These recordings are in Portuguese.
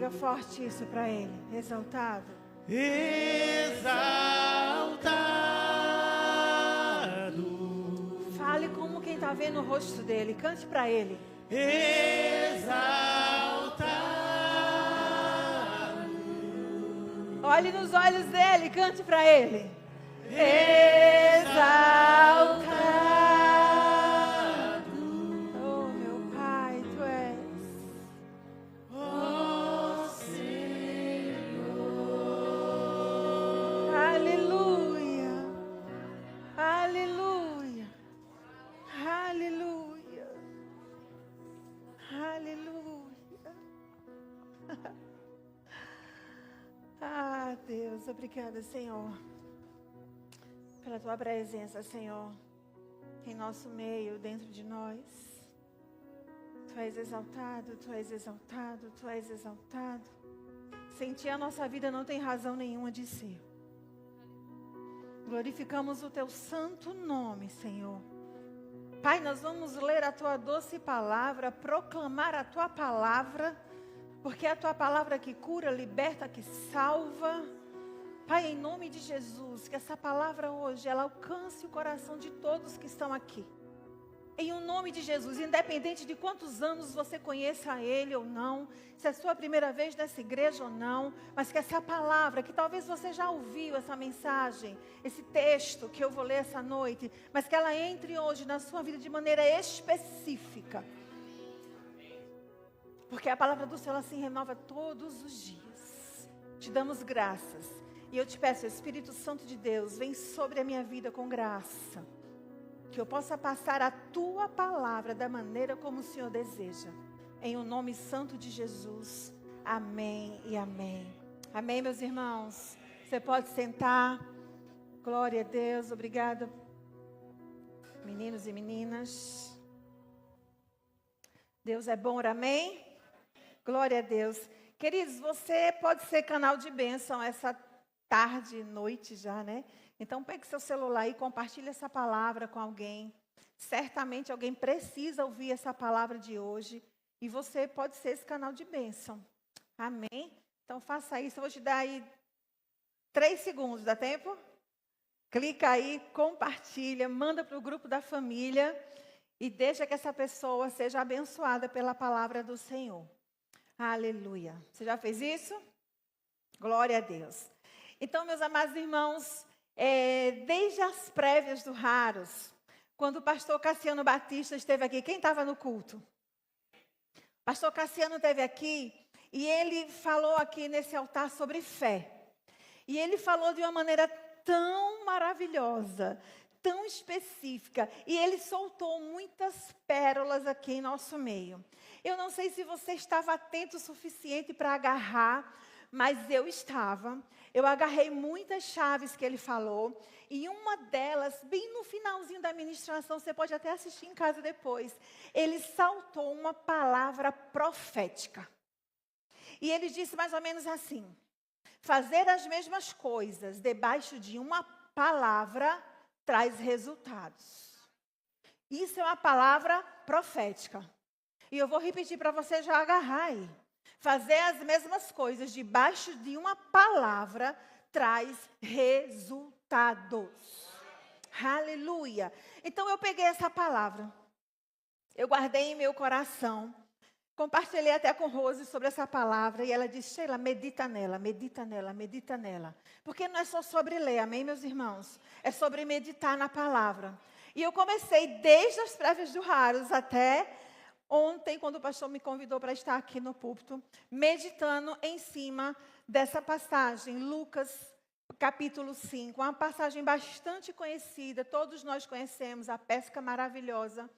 Diga forte isso para Ele. Exaltado. Exaltado. Fale como quem está vendo o rosto dele. Cante para Ele. Exaltado. Olhe nos olhos dele. Cante para Ele. Exaltado. Oh, meu Pai, Tu és. Oh, Senhor. Aleluia. Aleluia. Aleluia. Aleluia. Ah, Deus, obrigada, Senhor, pela Tua presença, Senhor, em nosso meio, dentro de nós. Tu és exaltado, Tu és exaltado, Tu és exaltado. Sem Ti a nossa vida não tem razão nenhuma de ser. Glorificamos o Teu santo nome, Senhor. Pai, nós vamos ler a Tua doce palavra, proclamar a Tua palavra, porque é a Tua palavra que cura, liberta, que salva. Pai, em nome de Jesus, que essa palavra hoje, ela alcance o coração de todos que estão aqui. Em o nome de Jesus, independente de quantos anos você conheça Ele ou não, se é a sua primeira vez nessa igreja ou não, mas que essa palavra, que talvez você já ouviu essa mensagem, esse texto que eu vou ler essa noite, mas que ela entre hoje na sua vida de maneira específica. Porque a palavra do Senhor, ela se renova todos os dias. Te damos graças. E eu te peço, Espírito Santo de Deus, vem sobre a minha vida com graça. Que eu possa passar a Tua palavra da maneira como o Senhor deseja. Em o nome santo de Jesus. Amém e amém. Amém, meus irmãos. Você pode sentar. Glória a Deus. Obrigada, meninos e meninas. Deus é bom, amém? Glória a Deus. Queridos, você pode ser canal de bênção essa tarde, noite já, né? Então pegue seu celular e compartilhe essa palavra com alguém. Certamente alguém precisa ouvir essa palavra de hoje. E você pode ser esse canal de bênção. Amém? Então faça isso. Eu vou te dar aí 3 segundos, dá tempo? Clica aí, compartilha, manda para o grupo da família. E deixa que essa pessoa seja abençoada pela palavra do Senhor. Aleluia. Você já fez isso? Glória a Deus. Então, meus amados irmãos, desde as prévias do Raros, quando o pastor Cassiano Batista esteve aqui, quem estava no culto? Pastor Cassiano esteve aqui e ele falou aqui nesse altar sobre fé. E ele falou de uma maneira tão maravilhosa, tão específica. E ele soltou muitas pérolas aqui em nosso meio. Eu não sei se você estava atento o suficiente para agarrar, mas eu estava. Eu agarrei muitas chaves que ele falou. E uma delas, bem no finalzinho da ministração, você pode até assistir em casa depois. Ele saltou uma palavra profética. E ele disse mais ou menos assim: fazer as mesmas coisas debaixo de uma palavra traz resultados. Isso é uma palavra profética. E eu vou repetir para você já agarrar aí. Fazer as mesmas coisas debaixo de uma palavra traz resultados. Aleluia. Então eu peguei essa palavra. Eu guardei em meu coração. Compartilhei até com Rose sobre essa palavra. E ela disse: Sheila, medita nela, medita nela, medita nela. Porque não é só sobre ler, amém, meus irmãos? É sobre meditar na palavra. E eu comecei desde as prévias do Raros até ontem, quando o pastor me convidou para estar aqui no púlpito, meditando em cima dessa passagem, Lucas, capítulo 5, uma passagem bastante conhecida, todos nós conhecemos, a pesca maravilhosa.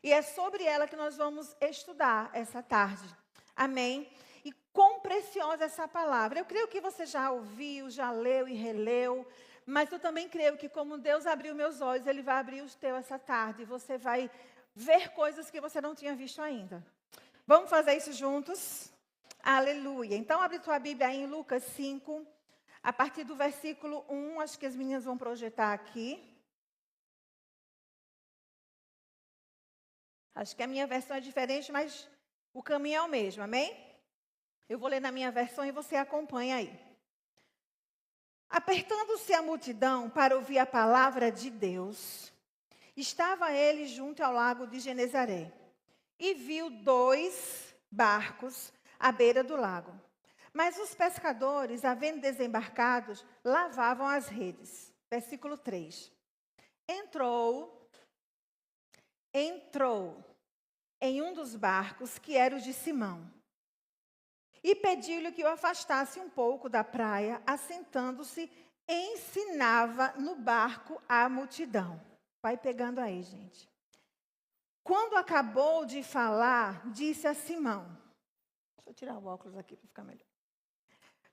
E é sobre ela que nós vamos estudar essa tarde. Amém? E quão preciosa essa palavra. Eu creio que você já ouviu, já leu e releu, mas eu também creio que como Deus abriu meus olhos, Ele vai abrir os teus essa tarde. E você vai ver coisas que você não tinha visto ainda. Vamos fazer isso juntos? Aleluia. Então, abre tua Bíblia aí em Lucas 5, a partir do versículo 1. Acho que as meninas vão projetar aqui. Acho que a minha versão é diferente, mas o caminho é o mesmo, amém? Eu vou ler na minha versão e você acompanha aí. Apertando-se a multidão para ouvir a palavra de Deus, estava ele junto ao lago de Genezaré e viu 2 barcos à beira do lago. Mas os pescadores, havendo desembarcados, lavavam as redes. Versículo 3. Entrou em um dos barcos, que era o de Simão, e pediu-lhe que o afastasse um pouco da praia, assentando-se, ensinava no barco a multidão. Vai pegando aí, gente. Quando acabou de falar, disse a Simão, deixa eu tirar o óculos aqui para ficar melhor.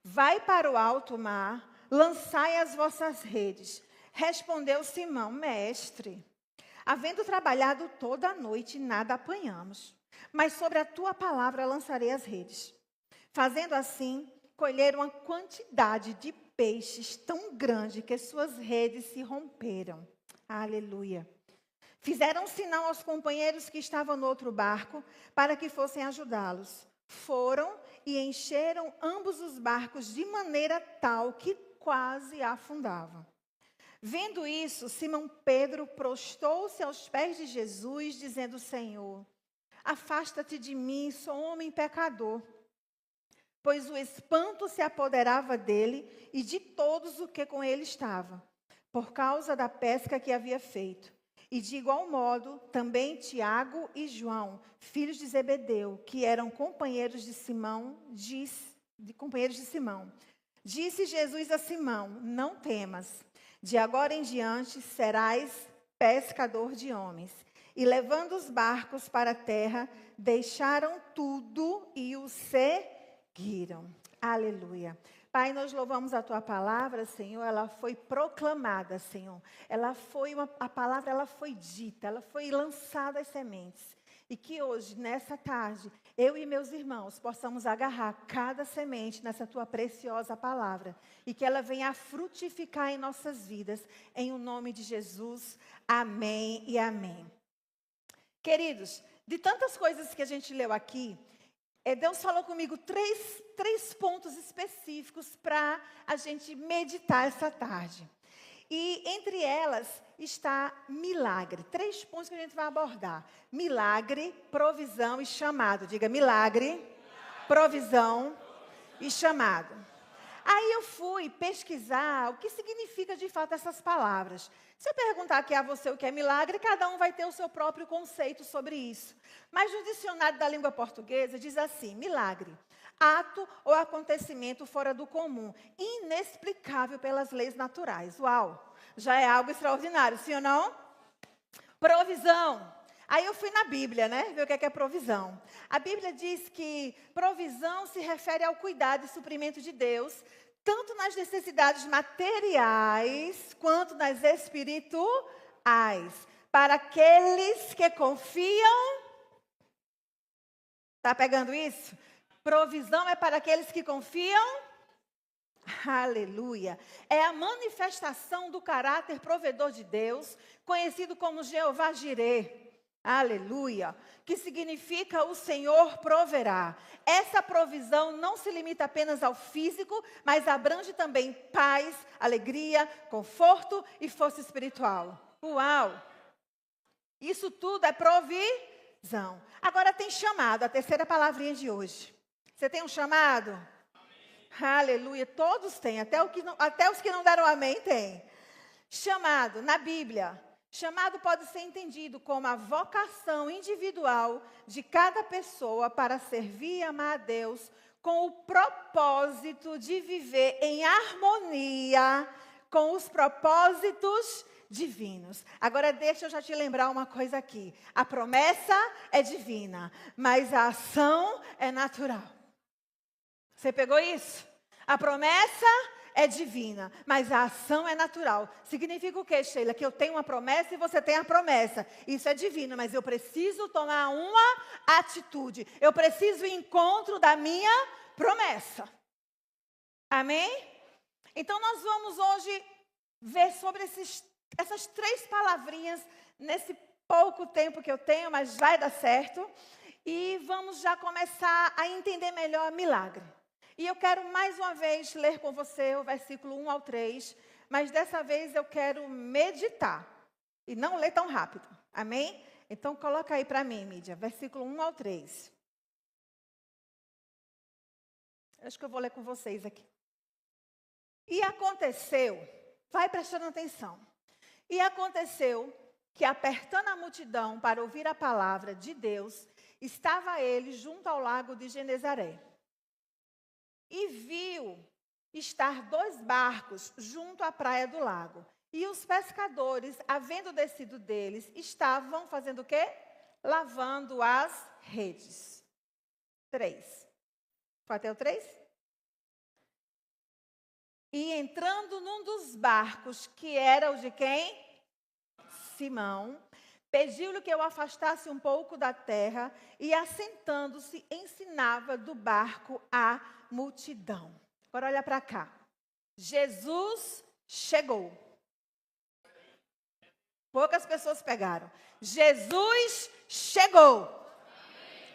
Vai para o alto mar, lançai as vossas redes. Respondeu Simão, mestre, havendo trabalhado toda a noite, nada apanhamos, mas sobre a tua palavra lançarei as redes. Fazendo assim, colheram uma quantidade de peixes tão grande que suas redes se romperam. Aleluia. Fizeram sinal aos companheiros que estavam no outro barco para que fossem ajudá-los. Foram e encheram ambos os barcos de maneira tal que quase afundavam. Vendo isso, Simão Pedro prostou-se aos pés de Jesus, dizendo, Senhor, afasta-te de mim, sou homem pecador. Pois o espanto se apoderava dele e de todos os que com ele estavam, por causa da pesca que havia feito. E de igual modo, também Tiago e João, filhos de Zebedeu, que eram companheiros de Simão. Disse Jesus a Simão, não temas, de agora em diante serás pescador de homens. E levando os barcos para a terra, deixaram tudo e o seguiram. Aleluia. Pai, nós louvamos a Tua palavra, Senhor, ela foi proclamada, Senhor. A palavra ela foi dita, ela foi lançada às sementes. E que hoje, nessa tarde, eu e meus irmãos possamos agarrar cada semente nessa Tua preciosa palavra. E que ela venha a frutificar em nossas vidas, em o nome de Jesus. Amém e amém. Queridos, de tantas coisas que a gente leu aqui, Deus falou comigo três pontos específicos para a gente meditar essa tarde. E entre elas está milagre. 3 pontos que a gente vai abordar. Milagre, provisão e chamado. Diga milagre, provisão e chamado. Aí eu fui pesquisar o que significa de fato essas palavras. Se eu perguntar aqui a você o que é milagre, cada um vai ter o seu próprio conceito sobre isso. Mas no dicionário da língua portuguesa diz assim, milagre, ato ou acontecimento fora do comum, inexplicável pelas leis naturais. Uau, já é algo extraordinário, sim ou não? Provisão. Aí eu fui na Bíblia, né, ver o que é provisão. A Bíblia diz que provisão se refere ao cuidado e suprimento de Deus, tanto nas necessidades materiais, quanto nas espirituais, para aqueles que confiam. Está pegando isso? Provisão é para aqueles que confiam. Aleluia. É a manifestação do caráter provedor de Deus, conhecido como Jeová Jireh. Aleluia, que significa o Senhor proverá. Essa provisão não se limita apenas ao físico, mas abrange também paz, alegria, conforto e força espiritual. Uau! Isso tudo é provisão. Agora tem chamado, a terceira palavrinha de hoje. Você tem um chamado? Amém. Aleluia, todos têm, até os que não deram amém têm. Chamado, na Bíblia. Chamado pode ser entendido como a vocação individual de cada pessoa para servir e amar a Deus com o propósito de viver em harmonia com os propósitos divinos. Agora deixa eu já te lembrar uma coisa aqui. A promessa é divina, mas a ação é natural. Você pegou isso? A promessa é divina, mas a ação é natural. Significa o quê, Sheila? Que eu tenho uma promessa e você tem a promessa. Isso é divino, mas eu preciso tomar uma atitude. Eu preciso ir em encontro da minha promessa. Amém? Então nós vamos hoje ver sobre essas 3 palavrinhas nesse pouco tempo que eu tenho, mas vai dar certo. E vamos já começar a entender melhor milagre. E eu quero mais uma vez ler com você o versículo 1 ao 3, mas dessa vez eu quero meditar e não ler tão rápido. Amém? Então coloca aí para mim, mídia, versículo 1 ao 3. Acho que eu vou ler com vocês aqui. E aconteceu, vai prestando atenção. E aconteceu que, apertando a multidão para ouvir a palavra de Deus, estava ele junto ao lago de Genezaré. E viu estar 2 barcos junto à praia do lago. E os pescadores, havendo descido deles, estavam fazendo o quê? Lavando as redes. 3. Foi até o 3? E entrando num dos barcos, que era o de quem? Simão, pediu-lhe que eu afastasse um pouco da terra e, assentando-se, ensinava do barco a multidão. Agora olha para cá. Jesus chegou. Poucas pessoas pegaram. Jesus chegou.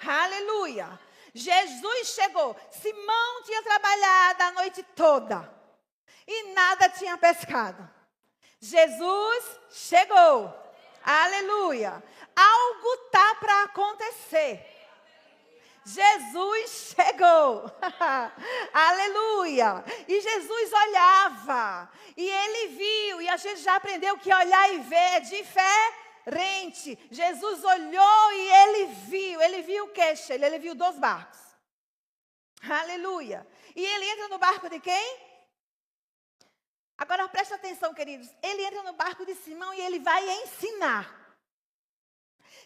Aleluia. Jesus chegou. Simão tinha trabalhado a noite toda e nada tinha pescado. Jesus chegou. Aleluia. Algo está para acontecer. Jesus chegou. Aleluia. E Jesus olhava. E ele viu. E a gente já aprendeu que olhar e ver é diferente. Jesus olhou e ele viu. Ele viu o quê, Sheila? Ele viu 2 barcos. Aleluia. E ele entra no barco de quem? Agora presta atenção, queridos. Ele entra no barco de Simão e ele vai ensinar.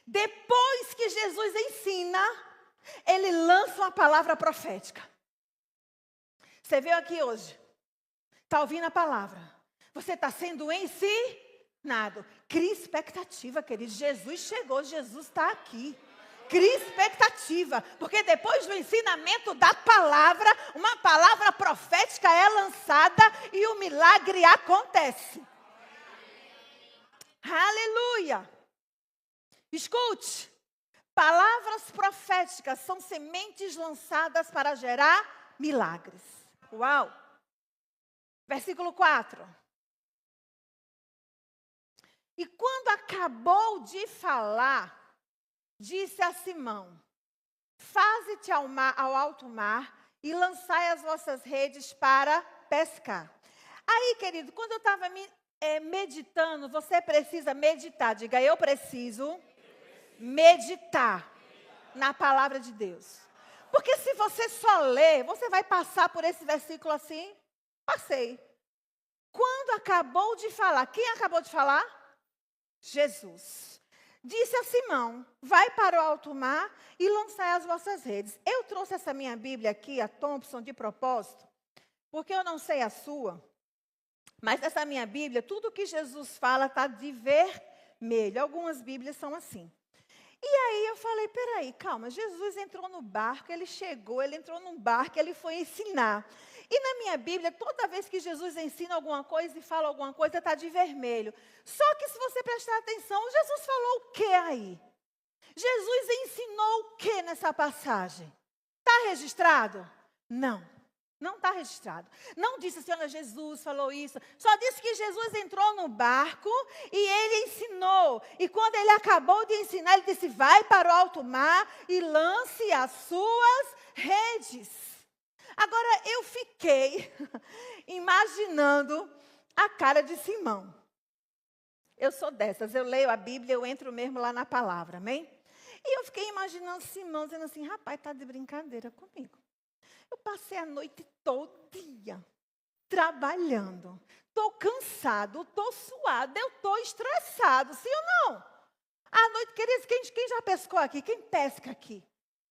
Depois que Jesus ensina, ele lança uma palavra profética. Você veio aqui hoje, está ouvindo a palavra. Você está sendo ensinado. Crie expectativa, queridos. Jesus chegou, Jesus está aqui. Crie expectativa, porque depois do ensinamento da palavra, uma palavra profética é lançada e o milagre acontece. Aleluia! Escute, palavras proféticas são sementes lançadas para gerar milagres. Uau! Versículo 4. E quando acabou de falar, disse a Simão: faze-te ao alto mar e lançai as vossas redes para pescar. Aí, querido, quando eu estava meditando, você precisa meditar. Diga, eu preciso meditar na palavra de Deus. Porque se você só ler, você vai passar por esse versículo assim. Passei. Quando acabou de falar, quem acabou de falar? Jesus. Disse a Simão: vai para o alto mar e lançai as vossas redes. Eu trouxe essa minha Bíblia aqui, a Thompson, de propósito, porque eu não sei a sua, mas essa minha Bíblia, tudo que Jesus fala está de vermelho. Algumas Bíblias são assim. E aí eu falei, peraí, calma, Jesus entrou no barco, ele chegou, ele entrou num barco, ele foi ensinar. E na minha Bíblia, toda vez que Jesus ensina alguma coisa e fala alguma coisa, está de vermelho. Só que se você prestar atenção, Jesus falou o que aí? Jesus ensinou o que nessa passagem? Está registrado? Não. Não está registrado. Não disse assim, olha, Jesus falou isso. Só disse que Jesus entrou no barco e ele ensinou. E quando ele acabou de ensinar, ele disse, vai para o alto mar e lance as suas redes. Agora, eu fiquei imaginando a cara de Simão. Eu sou dessas, eu leio a Bíblia, eu entro mesmo lá na palavra, amém? E eu fiquei imaginando Simão dizendo assim, rapaz, está de brincadeira comigo. Eu passei a noite todinha trabalhando. Estou cansado, estou suado, eu estou estressado, sim ou não? À noite, queridos, quem já pescou aqui? Quem pesca aqui?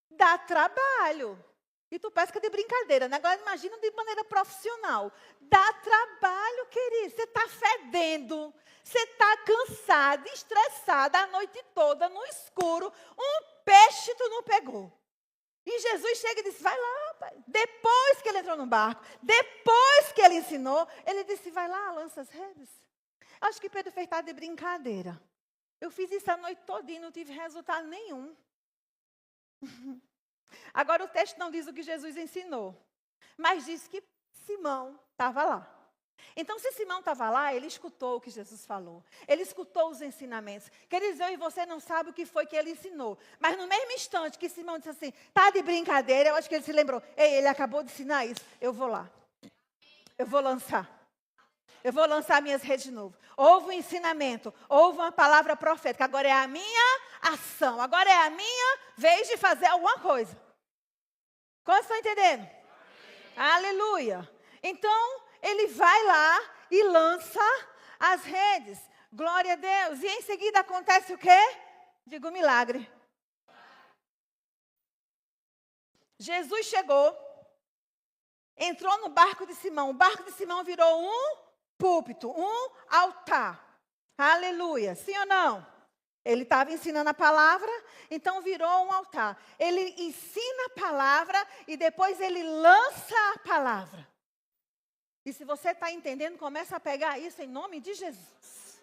Dá trabalho. E tu pesca de brincadeira, né? Agora imagina de maneira profissional. Dá trabalho, querido. Você está fedendo, você está cansado, estressado a noite toda, no escuro. Um peixe tu não pegou. E Jesus chega e disse, vai lá, rapaz. Depois que ele entrou no barco, depois que ele ensinou, ele disse, vai lá, lança as redes. Acho que Pedro fez de brincadeira. Eu fiz isso a noite toda e não tive resultado nenhum. Agora o texto não diz o que Jesus ensinou, mas diz que Simão estava lá. Então, se Simão estava lá, ele escutou o que Jesus falou. Ele escutou os ensinamentos. Queridos, eu e você não sabem o que foi que ele ensinou. Mas no mesmo instante que Simão disse assim, tá de brincadeira, eu acho que ele se lembrou. Ei, ele acabou de ensinar isso. Eu vou lá. Eu vou lançar. Eu vou lançar minhas redes de novo. Houve um ensinamento, houve uma palavra profética. Agora é a minha ação. Agora é a minha vez de fazer alguma coisa. Quantos estão entendendo? Aleluia. Então, ele vai lá e lança as redes. Glória a Deus. E em seguida acontece o quê? Diga o milagre. Jesus chegou, entrou no barco de Simão. O barco de Simão virou um púlpito, um altar. Aleluia. Sim ou não? Ele estava ensinando a palavra, então virou um altar. Ele ensina a palavra e depois ele lança a palavra. E se você está entendendo, começa a pegar isso em nome de Jesus.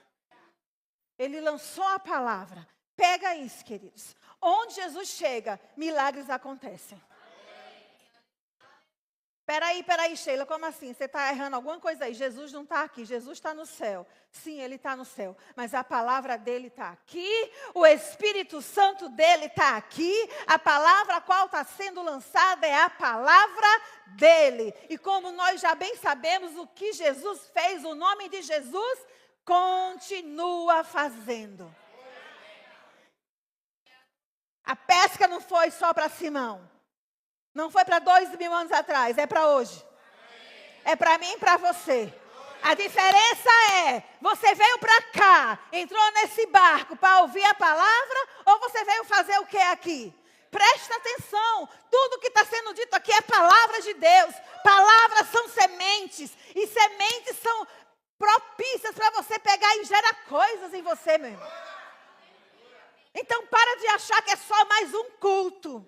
Ele lançou a palavra. Pega isso, queridos. Onde Jesus chega, milagres acontecem. Peraí, Sheila, como assim? Você está errando alguma coisa aí? Jesus não está aqui, Jesus está no céu. Sim, Ele está no céu, mas a palavra dEle está aqui, o Espírito Santo dEle está aqui, a palavra a qual está sendo lançada é a palavra dEle. E como nós já bem sabemos o que Jesus fez, o nome de Jesus continua fazendo. A pesca não foi só para Simão. Não foi para 2000 anos atrás, é para hoje. É para mim e para você. A diferença é, você veio para cá, entrou nesse barco para ouvir a palavra, ou você veio fazer o que aqui? Presta atenção, tudo que está sendo dito aqui é palavra de Deus. Palavras são sementes, e sementes são propícias para você pegar e gerar coisas em você, meu irmão. Então para de achar que é só mais um culto.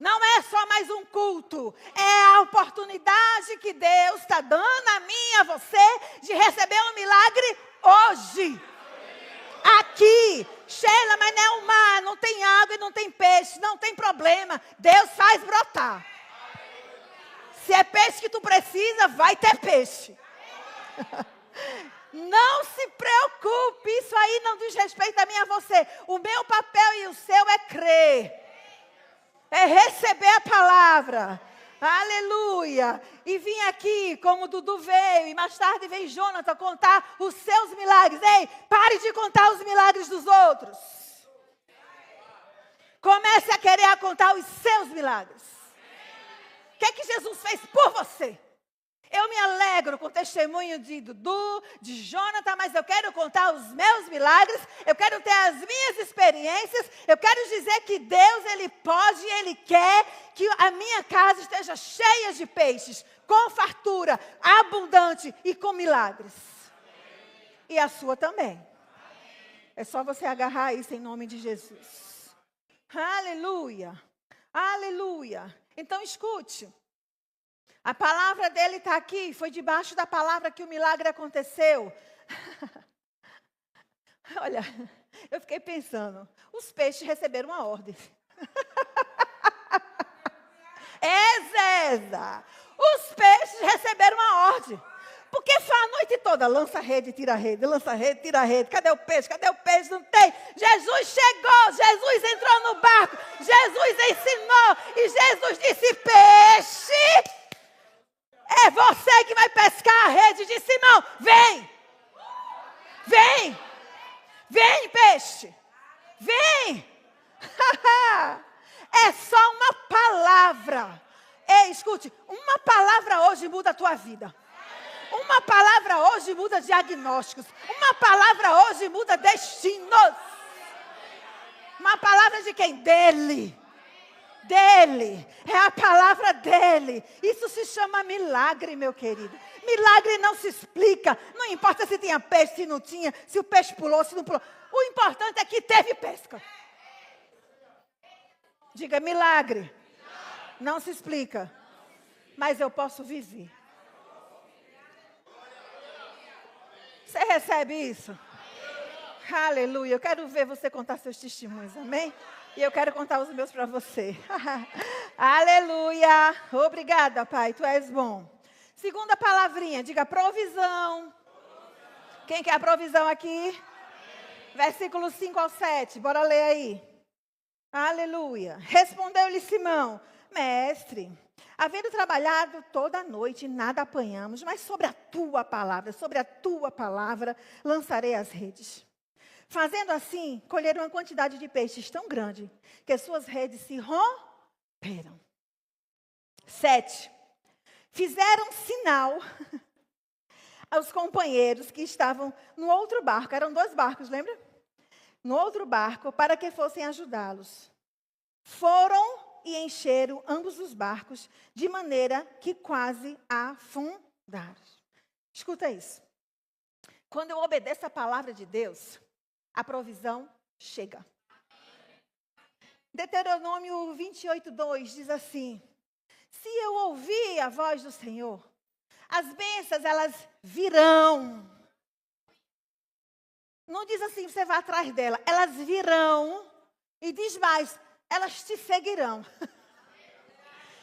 Não é só mais um culto, é a oportunidade que Deus está dando a mim e a você de receber um milagre hoje. Aqui, Sheila, mas não é um mar, não tem água e não tem peixe, não tem problema. Deus faz brotar. Se é peixe que tu precisa, vai ter peixe. Não se preocupe, isso aí não diz respeito a mim e a você. O meu papel e o seu é crer. É receber a palavra. Aleluia. E vim aqui, como o Dudu veio, e mais tarde veio Jonathan contar os seus milagres. Ei, pare de contar os milagres dos outros. Comece a querer contar os seus milagres. O que é que Jesus fez por você? Eu me alegro com o testemunho de Dudu, de Jonathan, mas eu quero contar os meus milagres, eu quero ter as minhas experiências, eu quero dizer que Deus, Ele pode e Ele quer que a minha casa esteja cheia de peixes, com fartura, abundante e com milagres. E a sua também. É só você agarrar isso em nome de Jesus. Aleluia, aleluia. Então escute. A palavra dele está aqui, foi debaixo da palavra que o milagre aconteceu. Olha, eu fiquei pensando, os peixes receberam uma ordem. Zeza, os peixes receberam uma ordem. Porque foi a noite toda, lança rede, tira rede, lança rede, tira rede. Cadê o peixe? Cadê o peixe? Não tem. Jesus chegou, Jesus entrou no barco, Jesus ensinou e Jesus disse, peixe. É você que vai pescar a rede de Simão. Vem. Vem. Vem, peixe. Vem. É só uma palavra. Ei, escute. Uma palavra hoje muda a tua vida. Uma palavra hoje muda diagnósticos. Uma palavra hoje muda destinos. Uma palavra de quem? Dele. Dele, é a palavra dele. Isso se chama milagre, meu querido. Milagre não se explica. Não importa se tinha peixe, se não tinha, se o peixe pulou, se não pulou. O importante é que teve pesca. Diga milagre. Não se explica. Mas eu posso viver. Você recebe isso? Aleluia. Eu quero ver você contar seus testemunhos, amém? E eu quero contar os meus para você. Aleluia. Obrigada, Pai. Tu és bom. Segunda palavrinha, diga provisão. Quem quer a provisão aqui? Versículos 5 ao 7. Bora ler aí. Aleluia. Respondeu-lhe Simão: Mestre, havendo trabalhado toda a noite, nada apanhamos, mas sobre a tua palavra, lançarei as redes. Fazendo assim, colheram uma quantidade de peixes tão grande, que suas redes se romperam. 7. Fizeram sinal aos companheiros que estavam no outro barco. Eram 2 barcos, lembra? No outro barco, para que fossem ajudá-los. Foram e encheram ambos os barcos, de maneira que quase afundaram. Escuta isso. Quando eu obedeço a palavra de Deus, a provisão chega. Deuteronômio 28:2 diz assim: se eu ouvir a voz do Senhor, as bênçãos elas virão. Não diz assim, você vai atrás dela. Elas virão. E diz mais, elas te seguirão.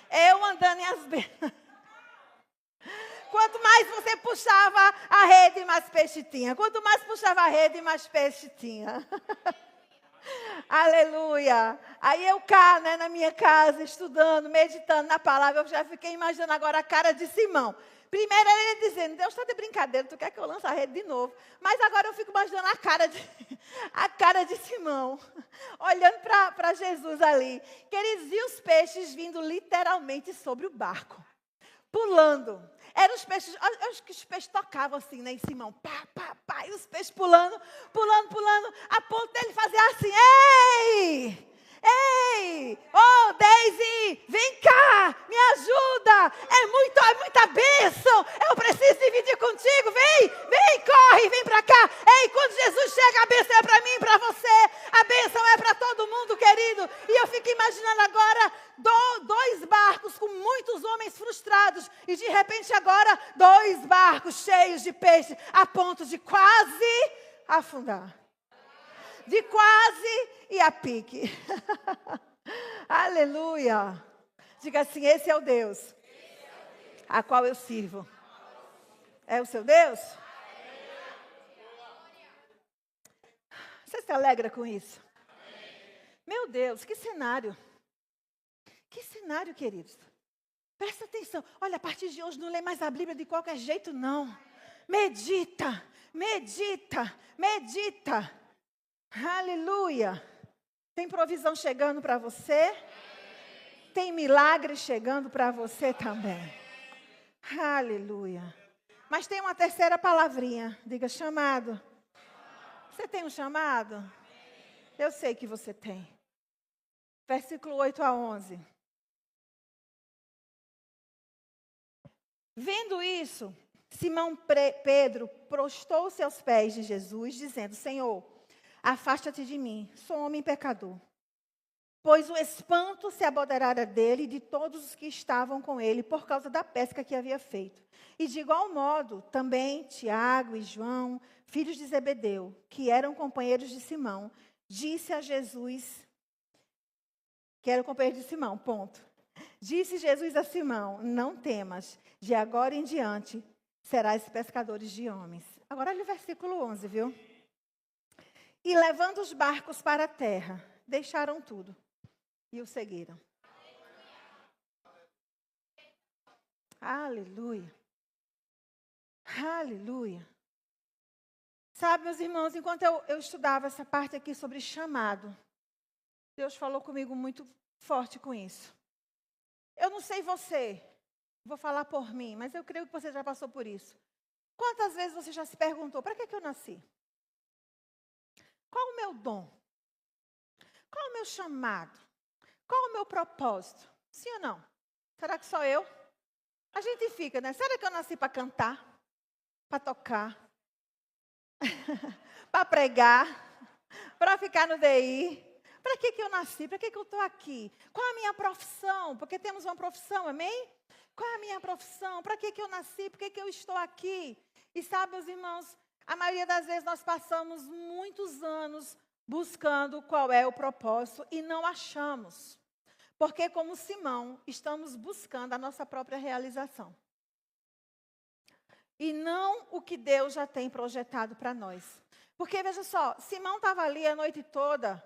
Eu andando em as bênçãos. Quanto mais você puxava a rede, mais peixe tinha. Quanto mais puxava a rede, mais peixe tinha. Aleluia. Aí eu cá, né, na minha casa, estudando, meditando na palavra, eu já fiquei imaginando agora a cara de Simão. Primeiro ele dizendo, Deus está de brincadeira, tu quer que eu lance a rede de novo? Mas agora eu fico imaginando a cara de Simão, olhando para Jesus ali. Que eles viam os peixes vindo literalmente sobre o barco, pulando. Eram os peixes, acho que os peixes tocavam assim, né, em Simão. Pá, pá, pá, e os peixes pulando, a ponto dele fazer assim, ei! Ei, oh Daisy, vem cá, me ajuda, é muita bênção, eu preciso dividir contigo, vem, corre, vem para cá. Ei, quando Jesus chega, a bênção é para mim e para você, a bênção é para todo mundo, querido. E eu fico imaginando agora 2 barcos com muitos homens frustrados, e de repente agora 2 barcos cheios de peixe, a ponto de quase afundar. De quase e a pique. Aleluia. Diga assim, esse é o Deus a qual eu sirvo. É o seu Deus? Você se alegra com isso? Meu Deus, que cenário. Que cenário, queridos. Presta atenção. Olha, a partir de hoje não lê mais a Bíblia de qualquer jeito, não. Medita. Aleluia. Tem provisão chegando para você? Tem milagre chegando para você também. Aleluia. Mas tem uma terceira palavrinha. Diga chamado. Você tem um chamado? Eu sei que você tem. Versículo 8 a 11. Vendo isso, Simão Pedro prostou-se aos pés de Jesus, dizendo, Senhor, afasta-te de mim, sou homem pecador. Pois o espanto se apoderara dele e de todos os que estavam com ele, por causa da pesca que havia feito. E de igual modo, também Tiago e João, filhos de Zebedeu, que eram companheiros de Simão, disse a Jesus, que eram companheiros de Simão, ponto. Disse Jesus a Simão, não temas, de agora em diante serás pescadores de homens. Agora olha o versículo 11, viu? E levando os barcos para a terra, deixaram tudo e o seguiram. Aleluia. Aleluia. Sabe, meus irmãos, enquanto eu estudava essa parte aqui sobre chamado, Deus falou comigo muito forte com isso. Eu não sei você, vou falar por mim, mas eu creio que você já passou por isso. Quantas vezes você já se perguntou, para que eu nasci? Qual o meu dom? Qual o meu chamado? Qual o meu propósito? Sim ou não? Será que sou eu? A gente fica, né? Será que eu nasci para cantar? Para tocar? Para pregar? Para ficar no DI? Para que eu nasci? Para que eu estou aqui? Qual a minha profissão? Porque temos uma profissão, amém? Qual é a minha profissão? Para que eu nasci? Por que eu estou aqui? E sabe, meus irmãos, a maioria das vezes nós passamos muitos anos buscando qual é o propósito e não achamos. Porque, como Simão, estamos buscando a nossa própria realização. E não o que Deus já tem projetado para nós. Porque, veja só, Simão estava ali a noite toda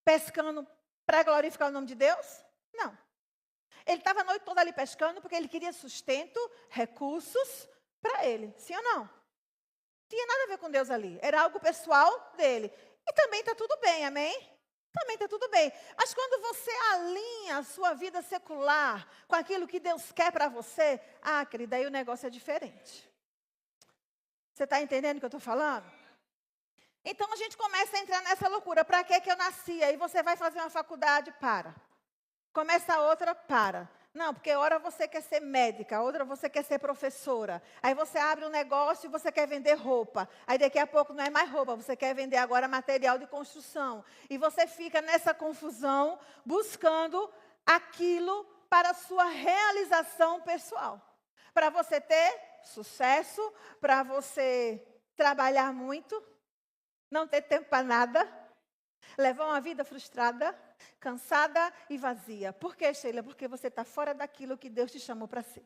pescando para glorificar o nome de Deus? Não. Ele estava a noite toda ali pescando porque ele queria sustento, recursos para ele. Sim ou não? Não tinha nada a ver com Deus ali. Era algo pessoal dele. E também está tudo bem, amém? Também está tudo bem. Mas quando você alinha a sua vida secular com aquilo que Deus quer para você, querida, aí o negócio é diferente. Você está entendendo o que eu estou falando? Então a gente começa a entrar nessa loucura. Para que eu nasci? Aí você vai fazer uma faculdade, para. Começa outra, para. Não, porque hora você quer ser médica, outra você quer ser professora. Aí você abre um negócio e você quer vender roupa. Aí daqui a pouco não é mais roupa, você quer vender agora material de construção. E você fica nessa confusão, buscando aquilo para a sua realização pessoal. Para você ter sucesso, para você trabalhar muito, não ter tempo para nada, levar uma vida frustrada, cansada e vazia. Por quê, Sheila? Porque você está fora daquilo que Deus te chamou para ser.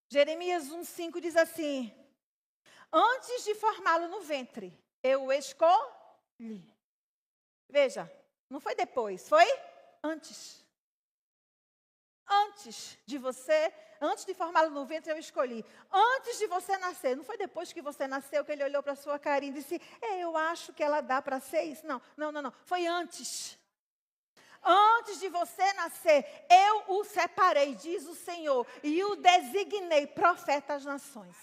Jeremias 1,5 diz assim: antes de formá-lo no ventre, eu o escolhi. Veja, não foi depois, foi antes. Antes de formá-lo no ventre, eu escolhi. Antes de você nascer, não foi depois que você nasceu que ele olhou para a sua carinha e disse, eu acho que ela dá para ser isso. Não. Foi antes. Antes de você nascer, eu o separei, diz o Senhor, e o designei profeta às nações.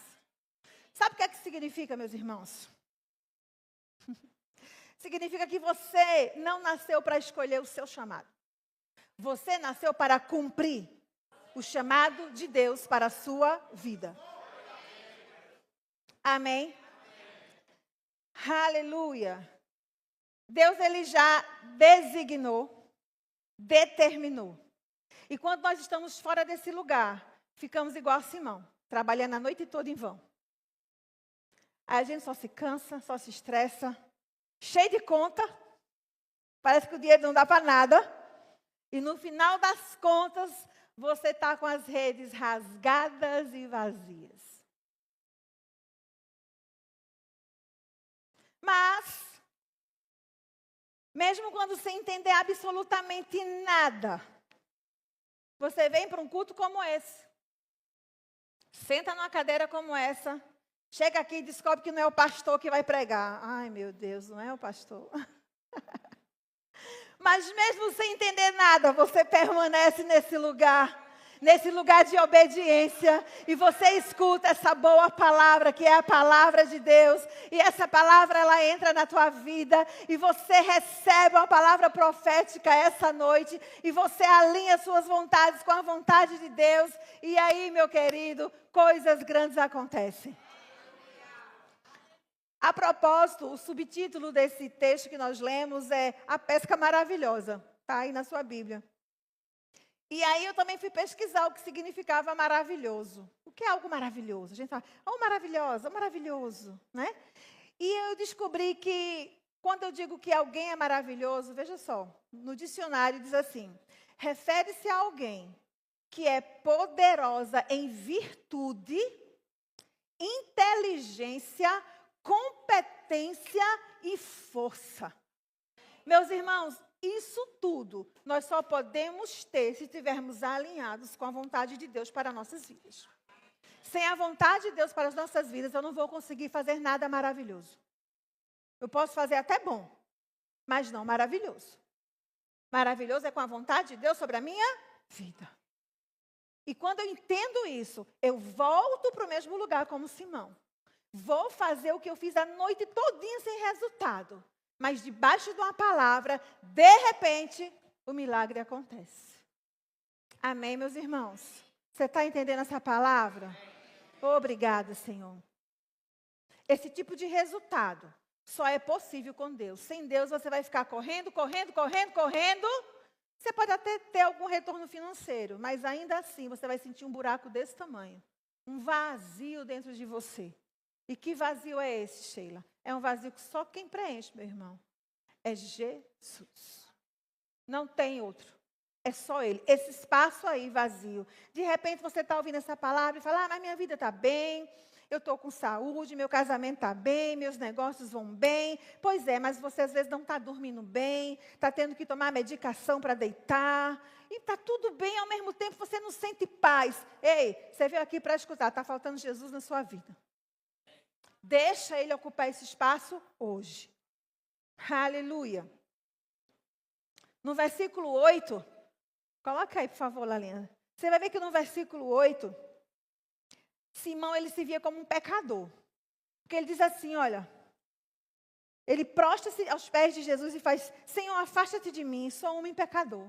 Sabe o que é que significa, meus irmãos? Significa que você não nasceu para escolher o seu chamado. Você nasceu para cumprir o chamado de Deus para a sua vida. Amém? Aleluia. Deus, ele já designou, determinou. E quando nós estamos fora desse lugar, ficamos igual a Simão, trabalhando a noite toda em vão. Aí a gente só se cansa, só se estressa, cheio de conta, parece que o dinheiro não dá para nada. E no final das contas, você está com as redes rasgadas e vazias. Mas, mesmo quando você entender absolutamente nada, você vem para um culto como esse. Senta numa cadeira como essa. Chega aqui e descobre que não é o pastor que vai pregar. Ai, meu Deus, não é o pastor. Mas mesmo sem entender nada, você permanece nesse lugar de obediência, e você escuta essa boa palavra, que é a palavra de Deus, e essa palavra, ela entra na tua vida, e você recebe uma palavra profética essa noite, e você alinha suas vontades com a vontade de Deus, e aí, meu querido, coisas grandes acontecem. A propósito, o subtítulo desse texto que nós lemos é A Pesca Maravilhosa. Está aí na sua Bíblia. E aí eu também fui pesquisar o que significava maravilhoso. O que é algo maravilhoso? A gente fala, maravilhosa, maravilhoso, né? E eu descobri que, quando eu digo que alguém é maravilhoso, veja só, no dicionário diz assim, refere-se a alguém que é poderosa em virtude, inteligência, competência e força. Meus irmãos, isso tudo nós só podemos ter se estivermos alinhados com a vontade de Deus para nossas vidas. Sem a vontade de Deus para as nossas vidas, eu não vou conseguir fazer nada maravilhoso. Eu posso fazer até bom, mas não maravilhoso. Maravilhoso é com a vontade de Deus sobre a minha vida. E quando eu entendo isso, eu volto para o mesmo lugar como Simão. Vou fazer o que eu fiz a noite todinha sem resultado. Mas debaixo de uma palavra, de repente, o milagre acontece. Amém, meus irmãos? Você está entendendo essa palavra? Obrigada, Senhor. Esse tipo de resultado só é possível com Deus. Sem Deus, você vai ficar correndo. Você pode até ter algum retorno financeiro, mas ainda assim, você vai sentir um buraco desse tamanho. Um vazio dentro de você. E que vazio é esse, Sheila? É um vazio que só quem preenche, meu irmão, é Jesus. Não tem outro. É só Ele. Esse espaço aí vazio. De repente você está ouvindo essa palavra e fala, mas minha vida está bem, eu estou com saúde, meu casamento está bem, meus negócios vão bem. Pois é, mas você às vezes não está dormindo bem, está tendo que tomar medicação para deitar. E está tudo bem, ao mesmo tempo você não sente paz. Ei, você veio aqui para escutar, está faltando Jesus na sua vida. Deixa Ele ocupar esse espaço hoje. Aleluia. No versículo 8, coloca aí, por favor, Lalinha. Você vai ver que no versículo 8, Simão, ele se via como um pecador. Porque ele diz assim, olha, ele prostra-se aos pés de Jesus e faz, Senhor, afasta-te de mim, sou um homem pecador.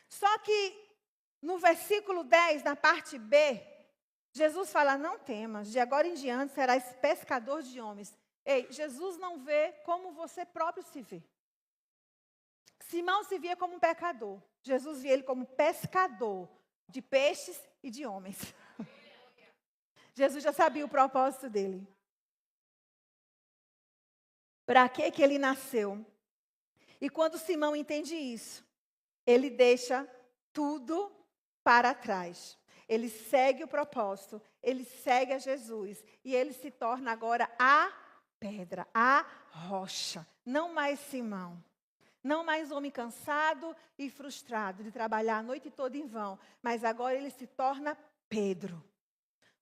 Só que no versículo 10, na parte B, Jesus fala, não temas, de agora em diante serás pescador de homens. Ei, Jesus não vê como você próprio se vê. Simão se via como um pecador. Jesus via ele como pescador de peixes e de homens. Jesus já sabia o propósito dele. Para que ele nasceu? E quando Simão entende isso, ele deixa tudo para trás. Ele segue o propósito, ele segue a Jesus. E ele se torna agora a pedra, a rocha. Não mais Simão. Não mais homem cansado e frustrado de trabalhar a noite toda em vão. Mas agora ele se torna Pedro,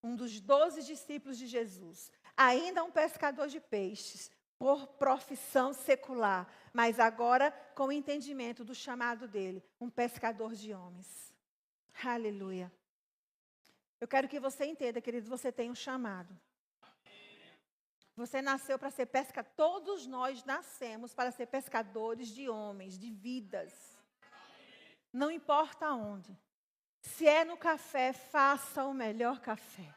um dos 12 discípulos de Jesus. Ainda um pescador de peixes, por profissão secular. Mas agora com o entendimento do chamado dele, um pescador de homens. Aleluia. Eu quero que você entenda, querido, você tem um chamado. Você nasceu para ser pescador. Todos nós nascemos para ser pescadores de homens, de vidas. Não importa onde. Se é no café, faça o melhor café.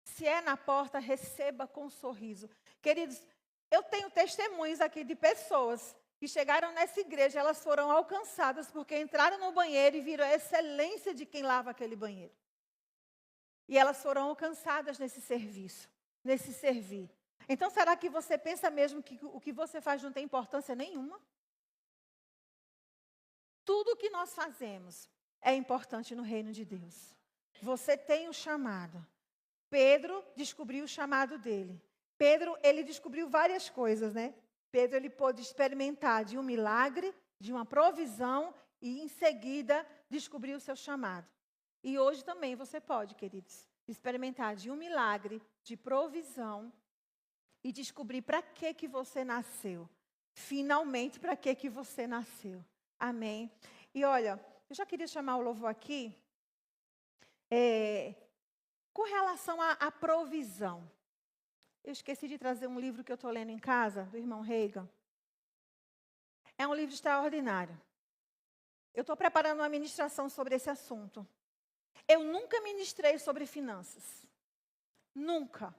Se é na porta, receba com um sorriso. Queridos, eu tenho testemunhos aqui de pessoas que chegaram nessa igreja, elas foram alcançadas porque entraram no banheiro e viram a excelência de quem lava aquele banheiro. E elas foram alcançadas nesse serviço, nesse servir. Então, será que você pensa mesmo que o que você faz não tem importância nenhuma? Tudo o que nós fazemos é importante no reino de Deus. Você tem um chamado. Pedro descobriu o chamado dele. Pedro, ele descobriu várias coisas, né? Pedro, ele pôde experimentar de um milagre, de uma provisão e, em seguida, descobrir o seu chamado. E hoje também você pode, queridos, experimentar de um milagre, de provisão e descobrir para que você nasceu. Finalmente, para que você nasceu. Amém. E olha, eu já queria chamar o louvor aqui. Com relação à provisão. Eu esqueci de trazer um livro que eu estou lendo em casa, do irmão Reagan. É um livro extraordinário. Eu estou preparando uma ministração sobre esse assunto. Eu nunca ministrei sobre finanças. Nunca.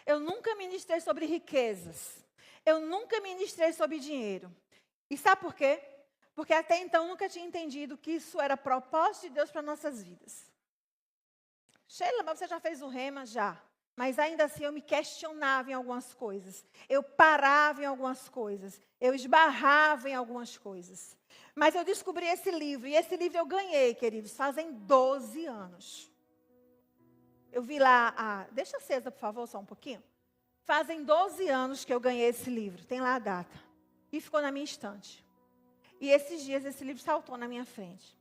Eu nunca ministrei sobre riquezas. Eu nunca ministrei sobre dinheiro. E sabe por quê? Porque até então eu nunca tinha entendido que isso era propósito de Deus para nossas vidas. Sheila, mas você já fez o rema? Já. Mas ainda assim eu me questionava em algumas coisas. Eu parava em algumas coisas. Eu esbarrava em algumas coisas. Mas eu descobri esse livro. E esse livro eu ganhei, queridos, fazem 12 anos. Eu vi lá, deixa acesa, por favor, só um pouquinho. Fazem 12 anos que eu ganhei esse livro. Tem lá a data. E ficou na minha estante. E esses dias esse livro saltou na minha frente.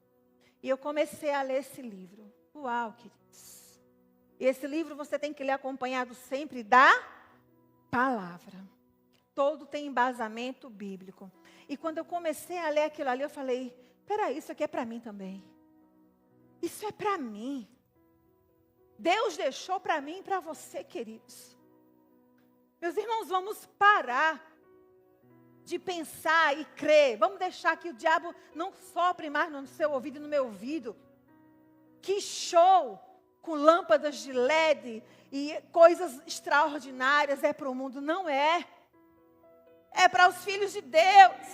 E eu comecei a ler esse livro. Uau, queridos. E esse livro você tem que ler acompanhado sempre da palavra. Todo tem embasamento bíblico. E quando eu comecei a ler aquilo ali, eu falei, peraí, isso aqui é para mim também. Isso é para mim. Deus deixou para mim e para você, queridos. Meus irmãos, vamos parar de pensar e crer. Vamos deixar que o diabo não sopre mais no seu ouvido e no meu ouvido. Que show! Com lâmpadas de LED e coisas extraordinárias é para o mundo. Não é. É para os filhos de Deus.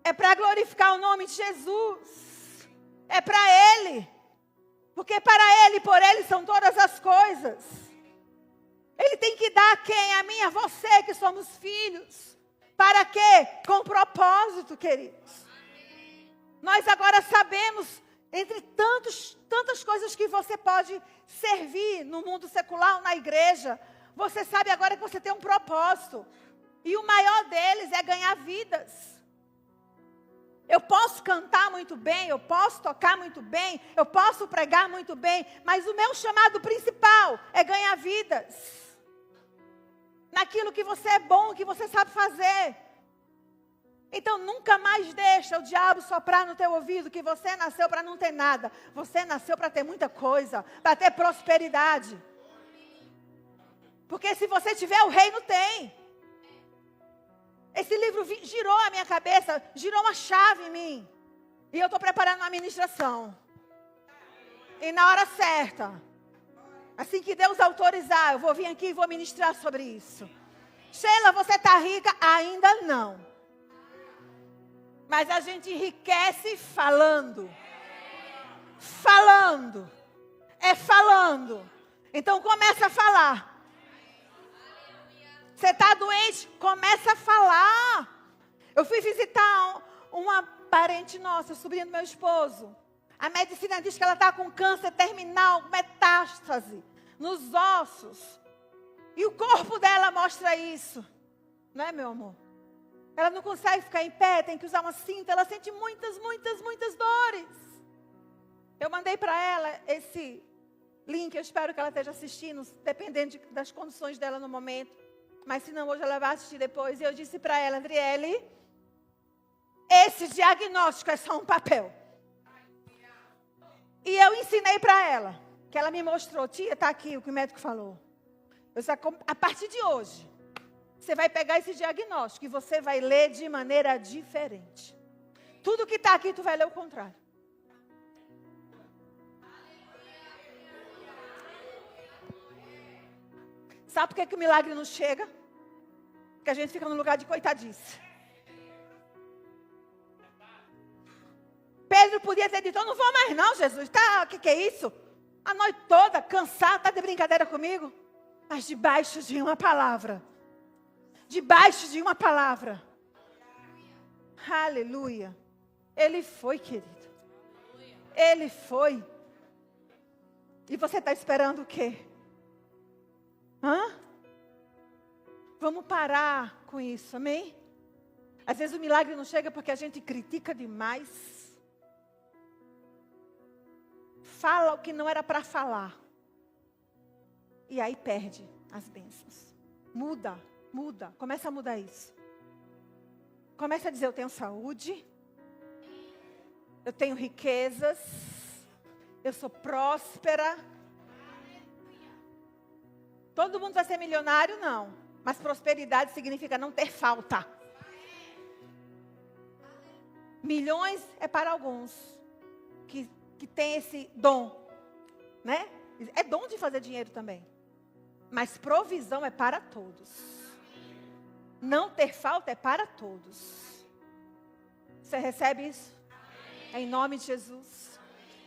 É para glorificar o nome de Jesus. É para Ele. Porque para Ele e por Ele são todas as coisas. Ele tem que dar a quem? A mim, a você, que somos filhos. Para quê? Com propósito, queridos. Nós agora sabemos, entre tantas coisas que você pode servir no mundo secular ou na igreja, você sabe agora que você tem um propósito. E o maior deles é ganhar vidas. Eu posso cantar muito bem, eu posso tocar muito bem, eu posso pregar muito bem, mas o meu chamado principal é ganhar vidas. Naquilo que você é bom, que você sabe fazer. Então nunca mais deixa o diabo soprar no teu ouvido que você nasceu para não ter nada. Você nasceu para ter muita coisa, para ter prosperidade. Porque se você tiver, o reino tem. Esse livro girou a minha cabeça, girou uma chave em mim. E eu estou preparando uma ministração. E na hora certa, assim que Deus autorizar, eu vou vir aqui e vou ministrar sobre isso. Sheila, você está rica? Ainda não. Mas a gente enriquece falando. Falando. É falando. Então começa a falar. Você está doente? Começa a falar. Eu fui visitar uma parente nossa, sobrinha do meu esposo. A medicina diz que ela está com câncer terminal, metástase nos ossos. E o corpo dela mostra isso. Não é, meu amor? Ela não consegue ficar em pé, tem que usar uma cinta. Ela sente muitas dores. Eu mandei para ela esse link. Eu espero que ela esteja assistindo, dependendo das condições dela no momento. Mas se não, hoje ela vai assistir depois. E eu disse para ela, Andriele, esse diagnóstico é só um papel. E eu ensinei para ela, que ela me mostrou, tia, está aqui o que o médico falou. Eu disse, a partir de hoje, você vai pegar esse diagnóstico e você vai ler de maneira diferente. Tudo que está aqui, tu vai ler o contrário. Sabe por que o milagre não chega? Porque a gente fica no lugar de coitadice. Pedro podia ter dito, eu não vou mais não, Jesus. Tá, que é isso? A noite toda, cansado, tá de brincadeira comigo? Mas debaixo de uma palavra. Debaixo de uma palavra. Aleluia. Ele foi, querido. Ele foi. E você está esperando o quê? Vamos parar com isso, amém? Às vezes o milagre não chega porque a gente critica demais. Fala o que não era para falar. E aí perde as bênçãos. Muda. Começa a mudar isso. Começa a dizer, eu tenho saúde. Eu tenho riquezas. Eu sou próspera. Todo mundo vai ser milionário? Não. Mas prosperidade significa não ter falta. Milhões é para alguns que tem esse dom, né? É dom de fazer dinheiro também. Mas provisão é para todos. Não ter falta é para todos. Você recebe isso? Em nome de Jesus.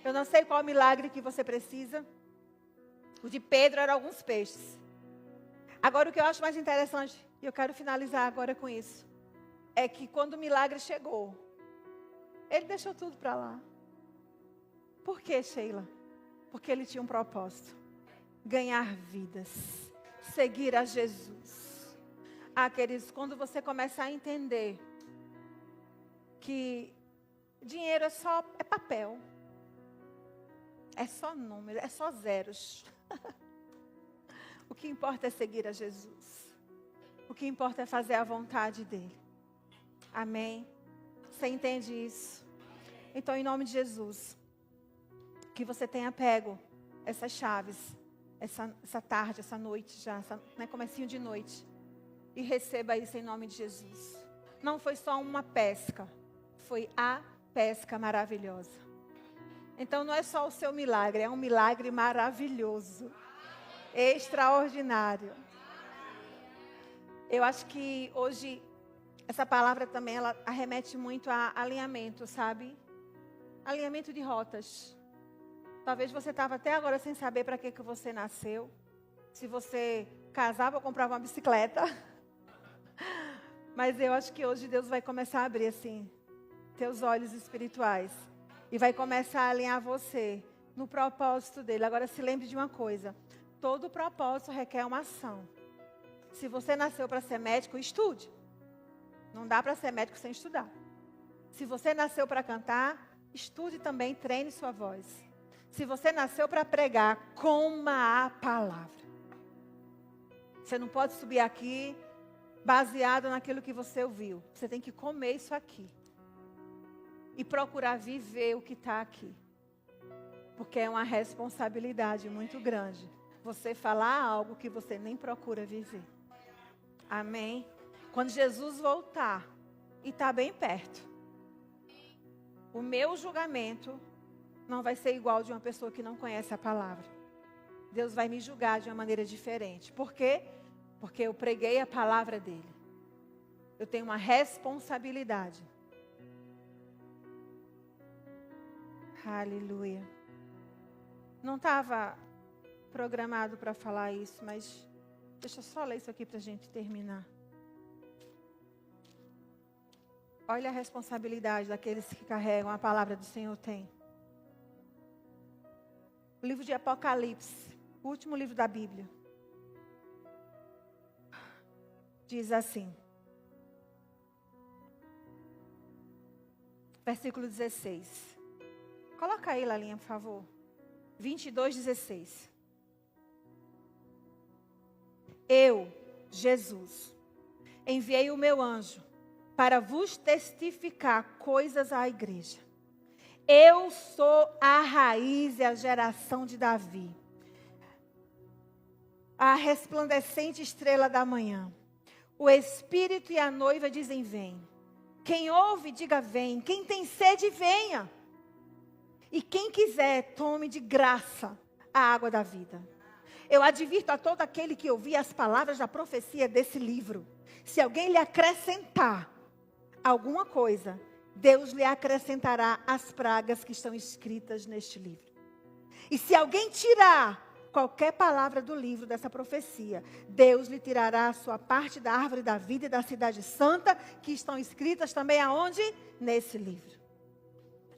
Eu não sei qual milagre que você precisa. O de Pedro era alguns peixes. Agora o que eu acho mais interessante, e eu quero finalizar agora com isso, é que quando o milagre chegou, ele deixou tudo para lá. Por quê, Sheila? Porque ele tinha um propósito. Ganhar vidas. Seguir a Jesus. Queridos, quando você começar a entender que dinheiro é papel. É só número, é só zeros. O que importa é seguir a Jesus. O que importa é fazer a vontade dele. Amém? Você entende isso? Então, em nome de Jesus, que você tenha pego essas chaves, essa tarde, essa noite já, comecinho de noite, e receba isso em nome de Jesus. Não foi só uma pesca, foi a pesca maravilhosa. Então não é só o seu milagre, é um milagre maravilhoso, extraordinário. Eu acho que hoje essa palavra também ela arremete muito a alinhamento, sabe? Alinhamento de rotas. Talvez você estava até agora sem saber para que você nasceu. Se você casava, eu comprava uma bicicleta. Mas eu acho que hoje Deus vai começar a abrir assim, teus olhos espirituais. E vai começar a alinhar você no propósito dele. Agora se lembre de uma coisa. Todo propósito requer uma ação. Se você nasceu para ser médico, estude. Não dá para ser médico sem estudar. Se você nasceu para cantar, estude também, treine sua voz. Se você nasceu para pregar, coma a palavra. Você não pode subir aqui baseado naquilo que você ouviu. Você tem que comer isso aqui. E procurar viver o que está aqui. Porque é uma responsabilidade muito grande. Você falar algo que você nem procura viver. Amém? Quando Jesus voltar, e está bem perto, o meu julgamento não vai ser igual de uma pessoa que não conhece a palavra. Deus vai me julgar de uma maneira diferente. Por quê? Porque eu preguei a palavra dele. Eu tenho uma responsabilidade. Aleluia. Não estava programado para falar isso, mas deixa eu só ler isso aqui para a gente terminar. Olha a responsabilidade daqueles que carregam a palavra do Senhor tem. O livro de Apocalipse, o último livro da Bíblia, diz assim, versículo 16. Coloca aí, Lalinha, por favor. 22:16. Eu, Jesus, enviei o meu anjo para vos testificar coisas à igreja. Eu sou a raiz e a geração de Davi, a resplandecente estrela da manhã. O Espírito e a noiva dizem: vem. Quem ouve, diga: vem. Quem tem sede, venha. E quem quiser, tome de graça a água da vida. Eu advirto a todo aquele que ouvir as palavras da profecia desse livro. Se alguém lhe acrescentar alguma coisa, Deus lhe acrescentará as pragas que estão escritas neste livro. E se alguém tirar qualquer palavra do livro dessa profecia, Deus lhe tirará a sua parte da árvore da vida e da cidade santa, que estão escritas também aonde? Nesse livro.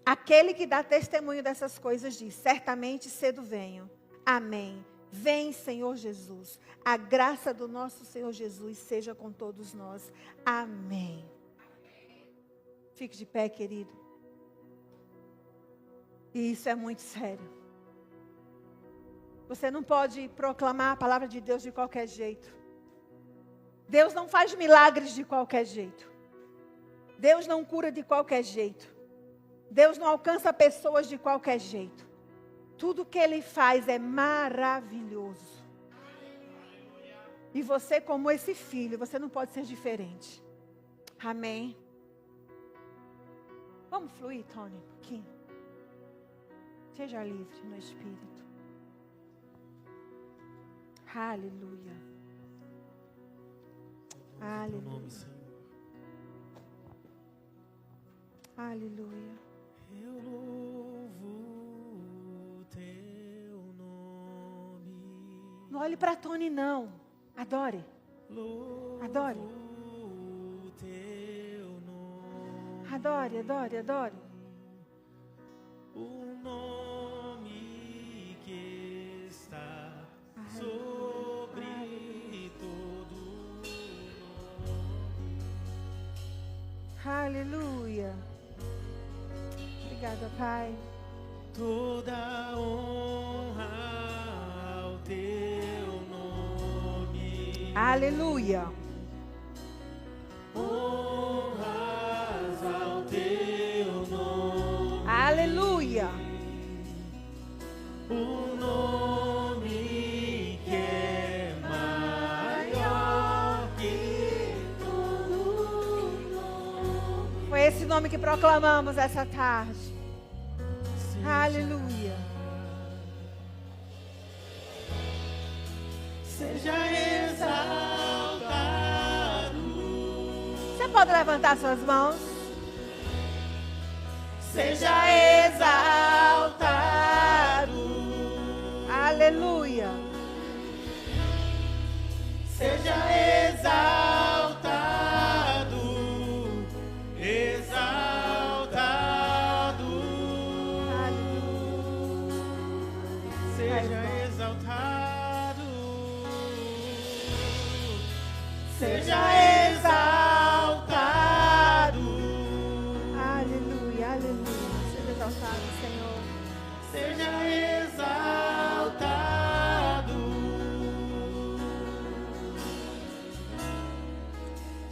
Aquele que dá testemunho dessas coisas diz: certamente cedo venho. Amém. Vem, Senhor Jesus. A graça do nosso Senhor Jesus seja com todos nós. Amém. Fique de pé, querido. E isso é muito sério. Você não pode proclamar a palavra de Deus de qualquer jeito. Deus não faz milagres de qualquer jeito. Deus não cura de qualquer jeito. Deus não alcança pessoas de qualquer jeito. Tudo que Ele faz é maravilhoso. E você, como esse filho, você não pode ser diferente. Amém. Vamos fluir, Tony, um pouquinho. Seja livre no Espírito. Aleluia. Aleluia. Aleluia. Eu louvo o teu nome. Não olhe para Tony, não. Adore. Adore. O teu nome. Adore, adore, adore. O nome que está sobre todo nome. Aleluia. Obrigada, Pai. Toda honra ao teu nome. Aleluia. Honras ao teu nome. Aleluia. O nome que é maior que todo nome. Foi esse nome que proclamamos essa tarde. Aleluia. Seja exaltado. Você pode levantar suas mãos? Seja exaltado. Aleluia. seja exaltado, exaltado, seja exaltado, seja exaltado, Aleluia, aleluia. Seja exaltado, Senhor. seja exaltado,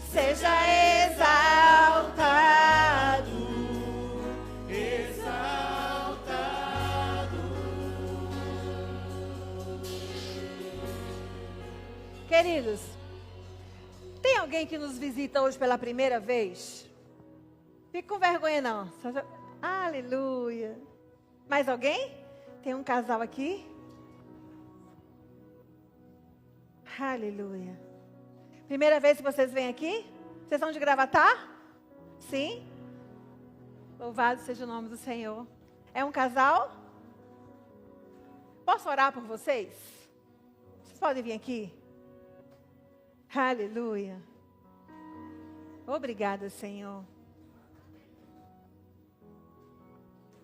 Seja exaltado. exaltado. Queridos, tem alguém que nos visita hoje pela primeira vez? Fique com vergonha não. Aleluia. Mais alguém? Tem um casal aqui? Aleluia. Primeira vez que vocês vêm aqui? Vocês são de Gravatar? Sim? Louvado seja o nome do Senhor. É um casal? Posso orar por vocês? Vocês podem vir aqui? Aleluia. Obrigada, Senhor.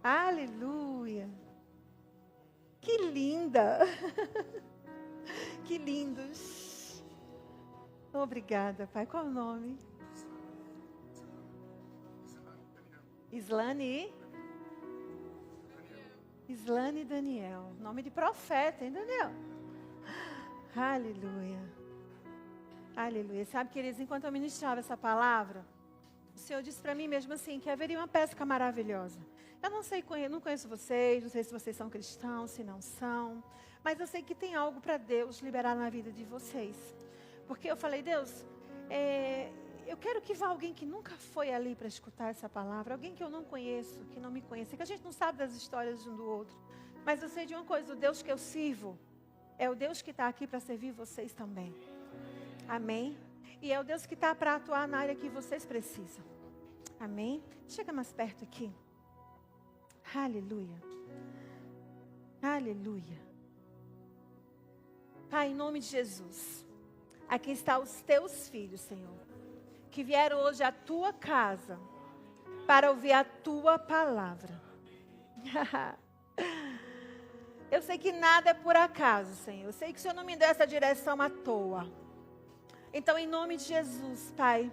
Aleluia. Que linda. Que lindos. Obrigada, Pai. Qual é o nome? Islane e Daniel. Nome de profeta, hein, Daniel? Aleluia. Aleluia. Sabe, queridos, enquanto eu ministrava essa palavra, o Senhor disse para mim mesmo assim, que haveria uma pesca maravilhosa. Eu não sei, não conheço vocês, não sei se vocês são cristãos, se não são, mas eu sei que tem algo para Deus liberar na vida de vocês. Porque eu falei, Deus, eu quero que vá alguém que nunca foi ali para escutar essa palavra, alguém que eu não conheço, que não me conhece, que a gente não sabe das histórias de um do outro. Mas eu sei de uma coisa, o Deus que eu sirvo é o Deus que está aqui para servir vocês também. Amém? E é o Deus que está para atuar na área que vocês precisam. Amém? Chega mais perto aqui. Aleluia. Aleluia. Pai, em nome de Jesus, aqui estão os teus filhos, Senhor, que vieram hoje à tua casa para ouvir a tua palavra. Eu sei que nada é por acaso, Senhor. Eu sei que o Senhor não me deu essa direção à toa. Então, em nome de Jesus, Pai,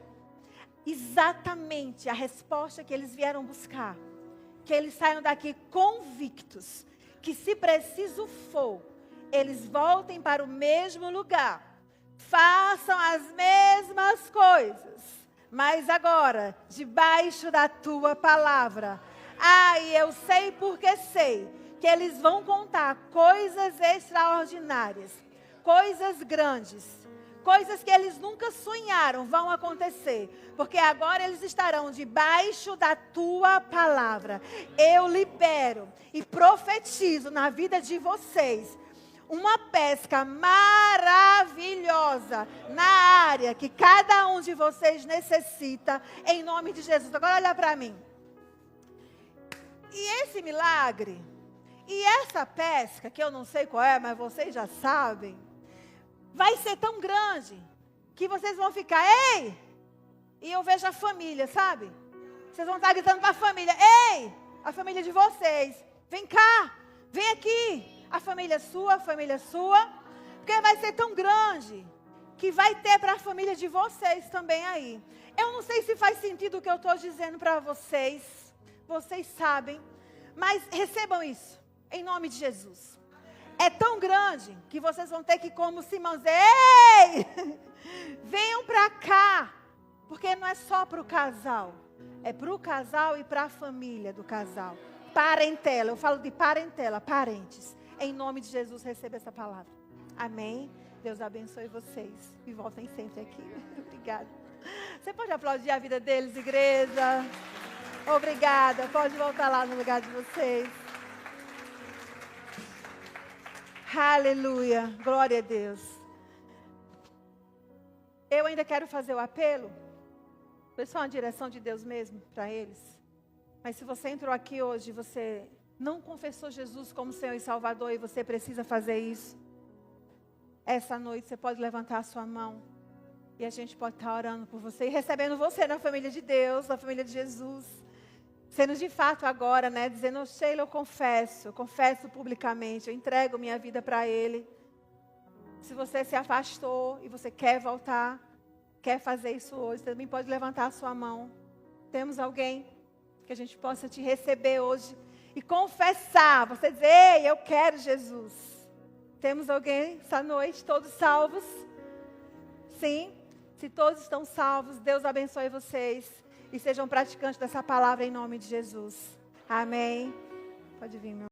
exatamente a resposta que eles vieram buscar, que eles saiam daqui convictos, que se preciso for, eles voltem para o mesmo lugar, façam as mesmas coisas, mas agora, debaixo da tua palavra. E eu sei porque sei, que eles vão contar coisas extraordinárias, coisas grandes, coisas que eles nunca sonharam vão acontecer, porque agora eles estarão debaixo da tua palavra. Eu libero e profetizo na vida de vocês uma pesca maravilhosa na área que cada um de vocês necessita, em nome de Jesus. Agora olha para mim. E esse milagre, e essa pesca, que eu não sei qual é, mas vocês já sabem, vai ser tão grande que vocês vão ficar, ei! E eu vejo a família, sabe? Vocês vão estar gritando para a família, ei! A família de vocês, vem cá, vem aqui. A família sua, porque vai ser tão grande que vai ter para a família de vocês também aí. Eu não sei se faz sentido o que eu estou dizendo para vocês, vocês sabem, mas recebam isso, em nome de Jesus. É tão grande que vocês vão ter que, como Simão, dizer, ei, venham para cá, porque não é só para o casal, é para o casal e para a família do casal. Parentela, eu falo de parentela, parentes. Em nome de Jesus, receba essa palavra. Amém? Deus abençoe vocês. E voltem sempre aqui. Obrigada. Você pode aplaudir a vida deles, igreja? Obrigada. Pode voltar lá no lugar de vocês. Aleluia. Glória a Deus. Eu ainda quero fazer o apelo. Foi só uma direção de Deus mesmo para eles. Mas se você entrou aqui hoje, você não confessou Jesus como Senhor e Salvador, e você precisa fazer isso. essa noite, você pode levantar a sua mão. E a gente pode estar orando por você e recebendo você na família de Deus, na família de Jesus. Sendo de fato agora, né? Dizendo, Sheila, eu confesso publicamente, eu entrego minha vida para Ele. Se você se afastou e você quer voltar, quer fazer isso hoje, também pode levantar a sua mão. Temos alguém que a gente possa te receber hoje e confessar, você dizer, ei, eu quero Jesus. Temos alguém essa noite, todos salvos? Sim, se todos estão salvos, Deus abençoe vocês e sejam praticantes dessa palavra em nome de Jesus. Amém. Pode vir, meu